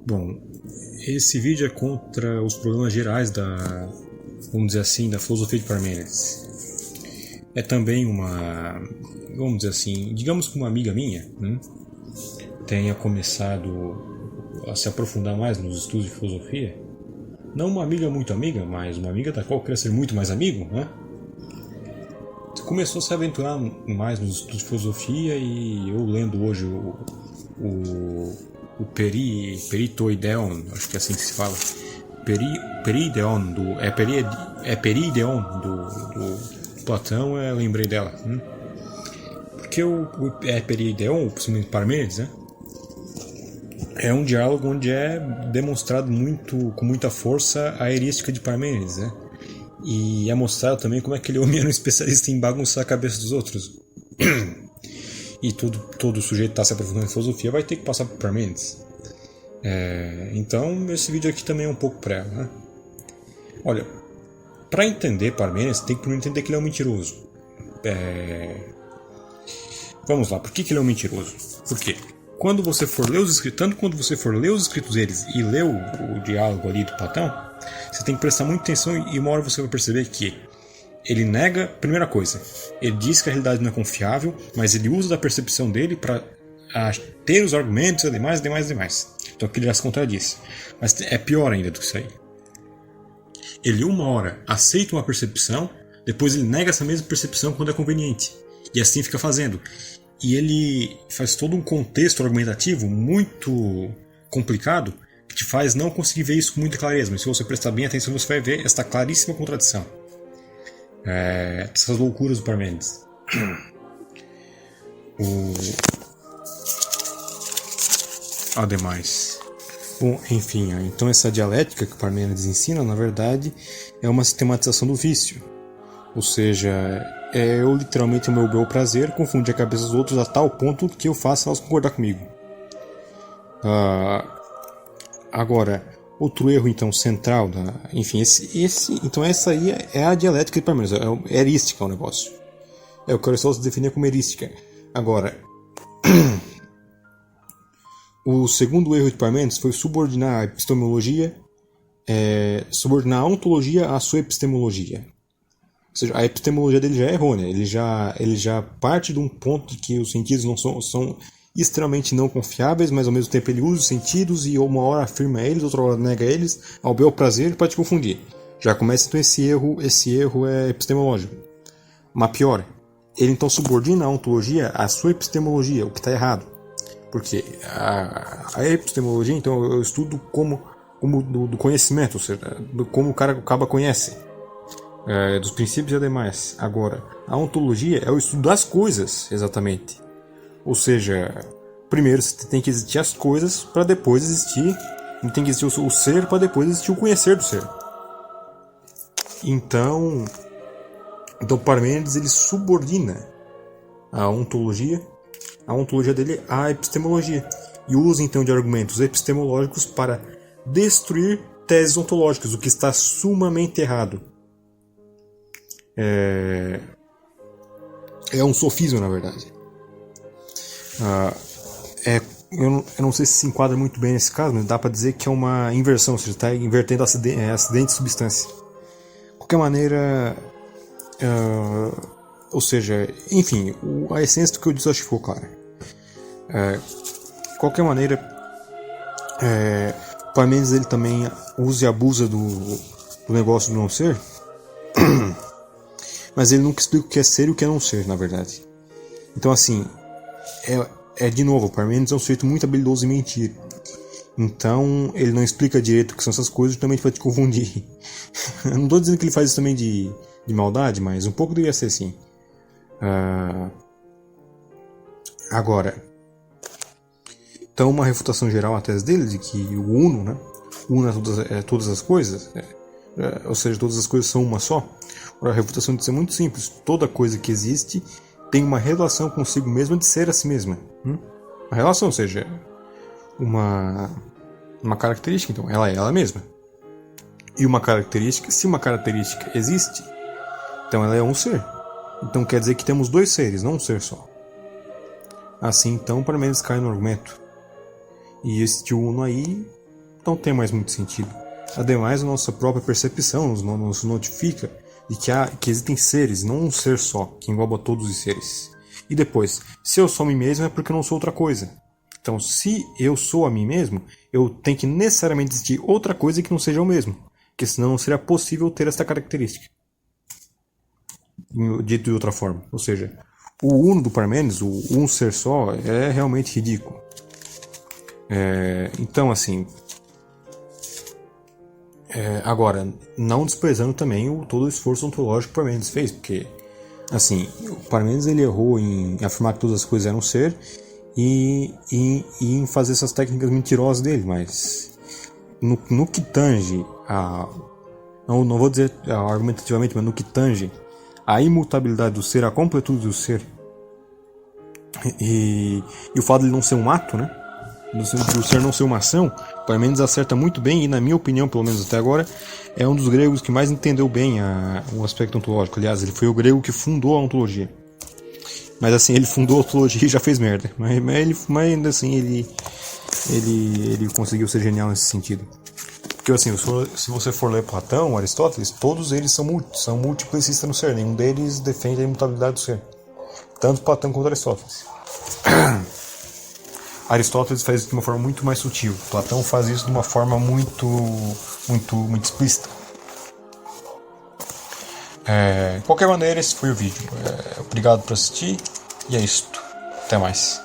Bom, esse vídeo é contra os problemas gerais vamos dizer assim, da filosofia de Parmênides. É também vamos dizer assim, digamos que uma amiga minha tenha começado a se aprofundar mais nos estudos de filosofia. Não uma amiga muito amiga, mas uma amiga da qual eu queria ser muito mais amigo, né? Começou a se aventurar mais nos estudos de filosofia e eu lendo hoje o Peritoideon, acho que é assim que se fala, Perideion do Platão, eu lembrei dela. Porque o Perideion, o Parmênides, né? É um diálogo onde é demonstrado com muita força a erística de Parmênides, né? E é mostrado também como é que ele homem era um especialista em bagunçar a cabeça dos outros. E todo sujeito que está se aprofundando em filosofia vai ter que passar por Parmênides. Então esse vídeo aqui também é um pouco para ela, né? Olha, para entender Parmênides tem que primeiro entender que ele é um mentiroso. Vamos lá, por que ele é um mentiroso? Por quê? Quando você for ler os escritos, tanto quando você for ler os escritos deles e ler o diálogo ali do Platão, você tem que prestar muita atenção e uma hora você vai perceber que ele nega, primeira coisa, ele diz que a realidade não é confiável, mas ele usa da percepção dele para ter os argumentos e demais. Então aqui ele já se contradiz. Mas é pior ainda do que isso aí. Ele uma hora aceita uma percepção, depois ele nega essa mesma percepção quando é conveniente. E assim fica fazendo. E ele faz todo um contexto argumentativo muito complicado que te faz não conseguir ver isso com muita clareza. Mas se você prestar bem atenção, você vai ver esta claríssima contradição. Essas loucuras do Parmênides. Ademais. Bom, enfim, então essa dialética que o Parmênides ensina, na verdade, é uma sistematização do vício. Ou seja, eu literalmente o meu bel prazer confunde a cabeça dos outros a tal ponto que eu faço elas concordar comigo. Agora, outro erro então central, enfim, então essa aí é a dialética de Parmênides, é erística o negócio. O que Aristóteles definia como erística. Agora, o segundo erro de Parmênides foi subordinar a epistemologia, subordinar a ontologia à sua epistemologia. Ou seja, a epistemologia dele já é errônea, ele já parte de um ponto de que os sentidos não são extremamente não confiáveis, mas ao mesmo tempo ele usa os sentidos e uma hora afirma eles, outra hora nega eles, ao bel prazer para te confundir. Já começa então esse erro é epistemológico. Mas pior, ele então subordina a ontologia à sua epistemologia, o que está errado. Porque a epistemologia, então, eu estudo como do conhecimento, ou seja, como o cara acaba conhece. Dos princípios e demais. Agora, a ontologia é o estudo das coisas, exatamente. Ou seja, primeiro você tem que existir as coisas para depois existir, tem que existir o ser para depois existir o conhecer do ser. Então Parmênides ele subordina a ontologia dele à epistemologia e usa então de argumentos epistemológicos para destruir teses ontológicas, o que está sumamente errado. É um sofisma, na verdade. Eu não sei se enquadra muito bem nesse caso, mas dá para dizer que é uma inversão, ou seja, está invertendo acidente de substância. De qualquer maneira, ou seja, enfim, a essência do que eu disse acho que ficou clara. De qualquer maneira, Parmênides ele também usa e abusa do negócio do não ser. Mas ele nunca explica o que é ser e o que é não ser, na verdade. Então, assim, de novo, o Parmênides é um sujeito muito habilidoso em mentir. Então, ele não explica direito o que são essas coisas, justamente para te confundir. Eu não estou dizendo que ele faz isso também de maldade, mas um pouco deveria ser assim. Agora, então, uma refutação geral à tese dele, de que o Uno, né? Uno é todas as coisas, ou seja, todas as coisas são uma só. A refutação disso é muito simples. Toda coisa que existe tem uma relação consigo mesma de ser a si mesma. Uma relação, ou seja, uma característica, então, ela é ela mesma. E uma característica, se uma característica existe, então ela é um ser. Então quer dizer que temos dois seres, não um ser só. Assim, então, Parmênides cai no argumento. E este Uno aí não tem mais muito sentido. Ademais, a nossa própria percepção nos notifica de que existem seres, não um ser só, que engloba todos os seres. E depois, se eu sou a mim mesmo é porque eu não sou outra coisa. Então, se eu sou a mim mesmo, eu tenho que necessariamente existir outra coisa que não seja eu mesmo. Porque senão não seria possível ter essa característica. Dito de outra forma. Ou seja, o uno do Parmênides, o um ser só, é realmente ridículo. Então, assim... agora, não desprezando também todo o esforço ontológico que o Parmênides fez, porque, assim, o Parmênides ele errou em afirmar que todas as coisas eram ser e em fazer essas técnicas mentirosas dele, mas no que tange não vou dizer argumentativamente, mas no que tange a imutabilidade do ser, a completude do ser e o fato de ele não ser um ato, né? Do ser não ser uma ação, Parmênides acerta muito bem e, na minha opinião, pelo menos até agora, é um dos gregos que mais entendeu bem o aspecto ontológico. Aliás, ele foi o grego que fundou a ontologia. Mas assim, ele fundou a ontologia e já fez merda. Mas ainda assim, ele conseguiu ser genial nesse sentido. Porque assim, se você for ler Platão, Aristóteles, todos eles são multiplicistas no ser. Nenhum deles defende a imutabilidade do ser. Tanto Platão quanto Aristóteles. Aristóteles faz isso de uma forma muito mais sutil. Platão faz isso de uma forma muito explícita. De qualquer maneira, esse foi o vídeo. Obrigado por assistir e é isso. Até mais.